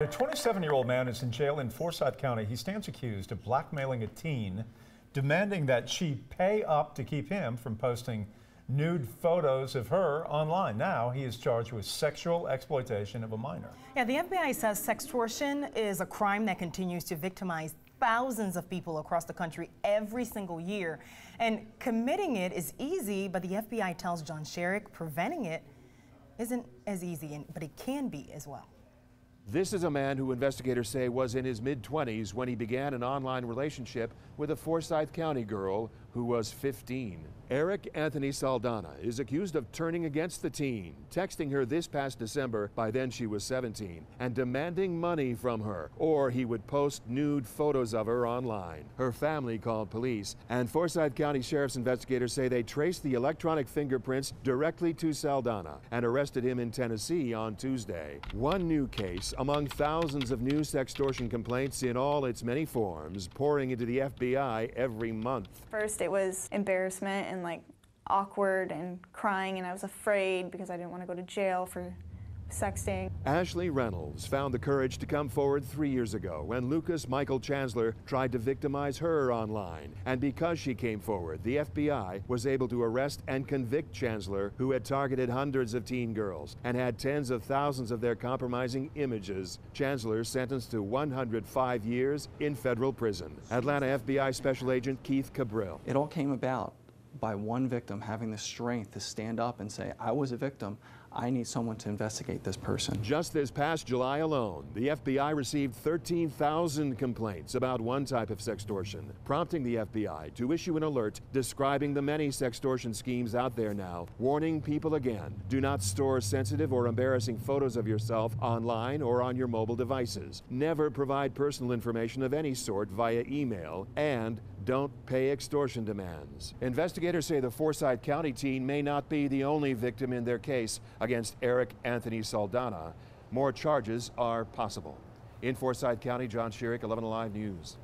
A 27-year-old man is in jail in Forsyth County. He stands accused of blackmailing a teen, demanding that she pay up to keep him from posting nude photos of her online. Now he is charged with sexual exploitation of a minor. Yeah, the FBI says sextortion is a crime that continues to victimize thousands of people across the country every single year. And committing it is easy, but the FBI tells John Sherrick preventing it isn't as easy, but it can be as well. This is a man who investigators say was in his mid-20s when he began an online relationship with a Forsyth County girl who was 15. Eric Anthony Saldana is accused of turning against the teen, texting her this past December, by then she was 17, and demanding money from her, or he would post nude photos of her online. Her family called police, and Forsyth County Sheriff's investigators say they traced the electronic fingerprints directly to Saldana and arrested him in Tennessee on Tuesday. One new case among thousands of new sextortion complaints in all its many forms pouring into the FBI every month. First it was embarrassment and awkward and crying, and I was afraid because I didn't want to go to jail for sexting. Ashley Reynolds found the courage to come forward 3 years ago when Lucas Michael Chancellor tried to victimize her online. And because she came forward, the FBI was able to arrest and convict Chancellor, who had targeted hundreds of teen girls and had tens of thousands of their compromising images. Chancellor sentenced to 105 years in federal prison. Atlanta FBI Special Agent Keith Cabral. It all came about by one victim having the strength to stand up and say, I was a victim, I need someone to investigate this person. Just this past July alone, the FBI received 13,000 complaints about one type of sextortion, prompting the FBI to issue an alert describing the many sextortion schemes out there now, warning people again, do not store sensitive or embarrassing photos of yourself online or on your mobile devices. Never provide personal information of any sort via email, and don't pay extortion demands. Investigators say the Forsyth County teen may not be the only victim in their case against Eric Anthony Saldana. More charges are possible. In Forsyth County, John Sherrick, 11 Alive News.